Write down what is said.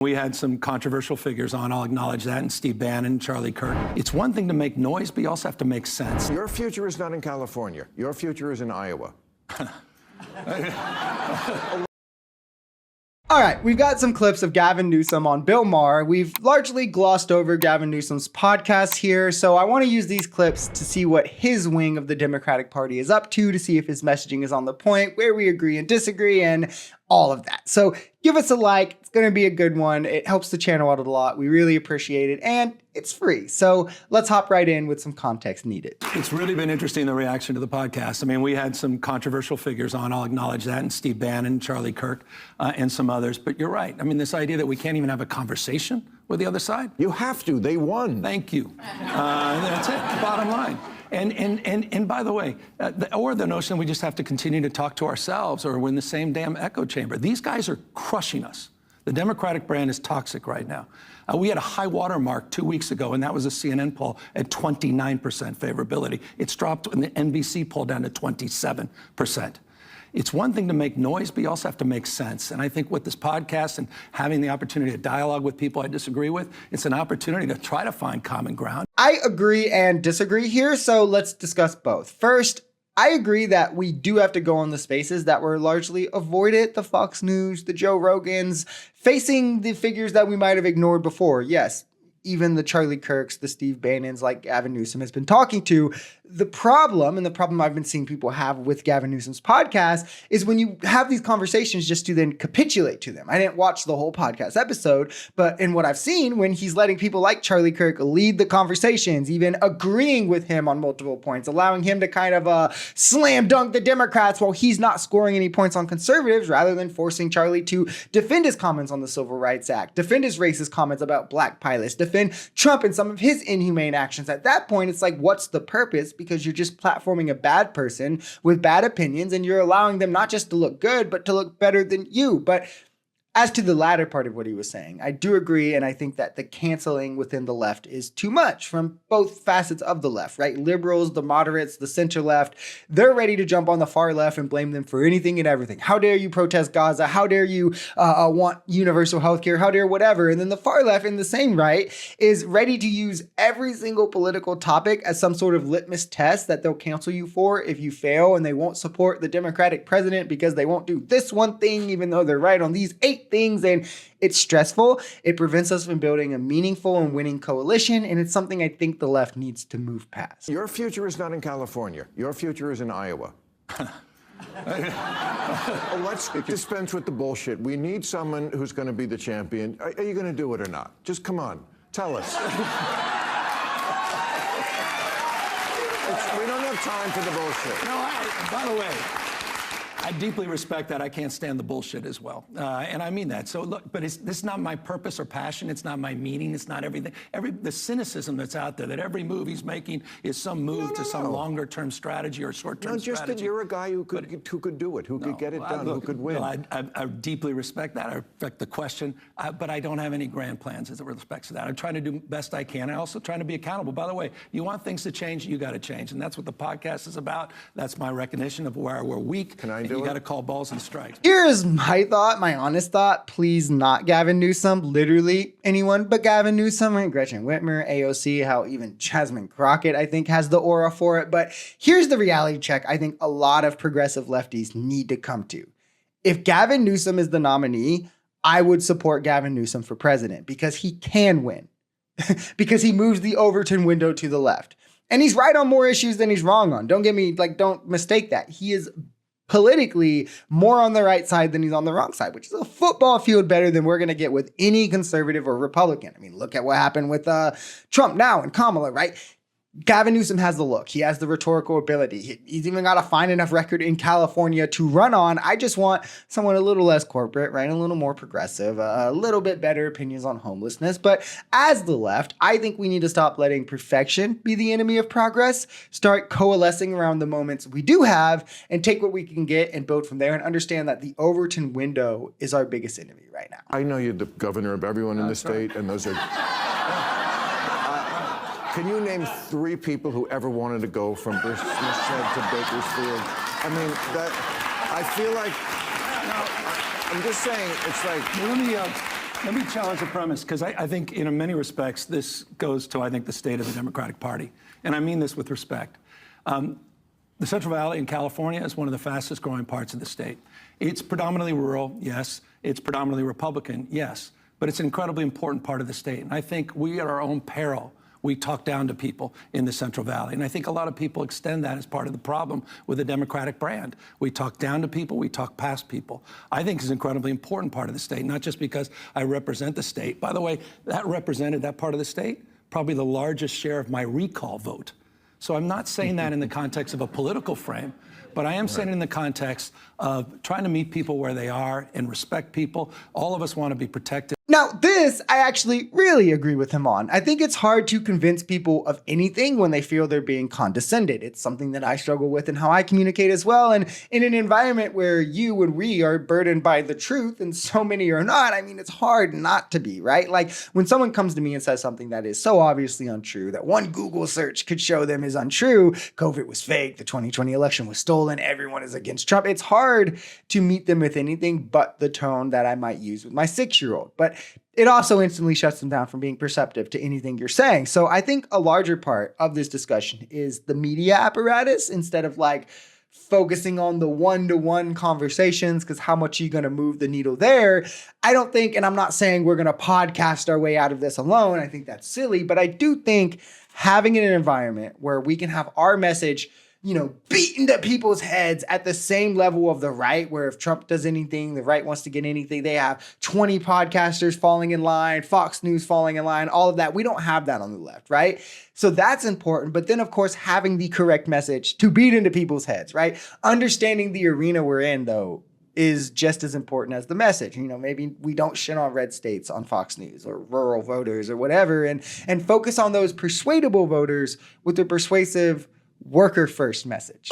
We had some controversial figures on, I'll acknowledge that, and Steve Bannon and Charlie Kirk. It's one thing to make noise, but you also have to make sense. Your future is not in California. Your future is in Iowa. All right, we've got some clips of Gavin Newsom on Bill Maher. We've largely glossed over Gavin Newsom's podcast here, so I want to use these clips to see what his wing of the Democratic Party is up to see if his messaging is on the point, where we agree and disagree, and all of that. So give us a like. It's going to be a good one. It helps the channel out a lot. We really appreciate it, and it's free. So let's hop right in with some context needed. It's really been interesting, the reaction to the podcast. I mean, we had some controversial figures on, I'll acknowledge that, and Steve Bannon, Charlie Kirk, and some others. But you're right. I mean, this idea that we can't even have a conversation with the other side. You have to. They won. Thank you. That's it. Bottom line. And by the way, the notion we just have to continue to talk to ourselves or we're in the same damn echo chamber. These guys are crushing us. The Democratic brand is toxic right now. We had a high water mark 2 weeks ago, and that was a CNN poll at 29% favorability. It's dropped in the NBC poll down to 27%. It's one thing to make noise, but you also have to make sense. And I think with this podcast and having the opportunity to dialogue with people I disagree with, it's an opportunity to try to find common ground. I agree and disagree here, so let's discuss both. First, I agree that we do have to go on the spaces that were largely avoided, the Fox News, the Joe Rogans, facing the figures that we might have ignored before. Yes, even the Charlie Kirks, the Steve Bannons, like Gavin Newsom has been talking to. The problem, and the problem I've been seeing people have with Gavin Newsom's podcast, is when you have these conversations just to then capitulate to them. I didn't watch the whole podcast episode, but in what I've seen, when he's letting people like Charlie Kirk lead the conversations, even agreeing with him on multiple points, allowing him to kind of slam dunk the Democrats while he's not scoring any points on conservatives, rather than forcing Charlie to defend his comments on the Civil Rights Act, defend his racist comments about black pilots, defend Trump and some of his inhumane actions. At that point, it's like, what's the purpose? Because you're just platforming a bad person with bad opinions, and you're allowing them not just to look good, but to look better than you. But as to the latter part of what he was saying, I do agree, and I think that the canceling within the left is too much from both facets of the left, right? Liberals, the moderates, the center left, they're ready to jump on the far left and blame them for anything and everything. How dare you protest Gaza? How dare you want universal health care? How dare whatever? And then the far left in the same right is ready to use every single political topic as some sort of litmus test that they'll cancel you for if you fail, and they won't support the Democratic president because they won't do this one thing, even though they're right on these 8 things. And it's stressful. It prevents us from building a meaningful and winning coalition, and it's something I think the left needs to move past. Your future is not in California. Your future is in Iowa. Let's dispense with the bullshit. We need someone who's going to be the champion. Are you going to do it or not? Just come on. Tell us. We don't have time for the bullshit. No, by the way, I deeply respect that. I can't stand the bullshit as well. And I mean that. So look, but this is not my purpose or passion. It's not my meaning. It's not everything. The cynicism that's out there, that every move he's making is some move to some longer term strategy or short term strategy. No, just that you're a guy who could do it, who could get it done, who could win. I deeply respect that. I respect the question, but I don't have any grand plans as it respects to that. I'm trying to do best I can. I'm also trying to be accountable. By the way, you want things to change, you got to change. And that's what the podcast is about. That's my recognition of where we're weak. Can I do You it? got to call balls and strikes. Here's my thought, my honest thought. Please not Gavin Newsom, literally anyone but Gavin Newsom, and Gretchen Whitmer, AOC, how even Jasmine Crockett, I think, has the aura for it. But here's the reality check I think a lot of progressive lefties need to come to. If Gavin Newsom is the nominee, I would support Gavin Newsom for president because he can win, because he moves the Overton window to the left. And he's right on more issues than he's wrong on. Don't mistake that. He is politically more on the right side than he's on the wrong side, which is a football field better than we're going to get with any conservative or Republican. I mean, look at what happened with Trump now and Kamala, right? Gavin Newsom has the look. He has the rhetorical ability. He's even got a fine enough record in California to run on. I just want someone a little less corporate, right? A little more progressive, a little bit better opinions on homelessness. But as the left, I think we need to stop letting perfection be the enemy of progress, start coalescing around the moments we do have, and take what we can get and build from there, and understand that the Overton window is our biggest enemy right now. I know you're the governor of everyone in the state, and those are... Can you name 3 people who ever wanted to go from Smithshed to Bakersfield? I mean, I feel like, I'm just saying, it's like... Let me challenge the premise, because I think in many respects this goes to, I think, the state of the Democratic Party. And I mean this with respect. The Central Valley in California is one of the fastest growing parts of the state. It's predominantly rural, yes. It's predominantly Republican, yes. But it's an incredibly important part of the state. And I think we, at our own peril, we talk down to people in the Central Valley. And I think a lot of people extend that as part of the problem with the Democratic brand. We talk down to people, we talk past people. I think it's an incredibly important part of the state, not just because I represent the state. By the way, that represented that part of the state, probably the largest share of my recall vote. So I'm not saying that in the context of a political frame, but I am saying it in the context of trying to meet people where they are and respect people. All of us want to be protected. Now, this I actually really agree with him on. I think it's hard to convince people of anything when they feel they're being condescended. It's something that I struggle with in how I communicate as well. And in an environment where you and we are burdened by the truth and so many are not, I mean, it's hard not to be, right? Like when someone comes to me and says something that is so obviously untrue, that one Google search could show them is untrue, COVID was fake, the 2020 election was stolen, everyone is against Trump. It's hard to meet them with anything but the tone that I might use with my 6-year-old. But it also instantly shuts them down from being perceptive to anything you're saying. So I think a larger part of this discussion is the media apparatus, instead of like focusing on the one-to-one conversations, because how much are you going to move the needle there? I don't think, and I'm not saying we're going to podcast our way out of this alone. I think that's silly, but I do think having an environment where we can have our message, you know, beat into people's heads at the same level of the right, where if Trump does anything, the right wants to get anything, they have 20 podcasters falling in line, Fox News falling in line, all of that. We don't have that on the left, right? So that's important. But then, of course, having the correct message to beat into people's heads, right? Understanding the arena we're in, though, is just as important as the message. You know, maybe we don't shit on red states on Fox News or rural voters or whatever, and focus on those persuadable voters with the persuasive worker first message.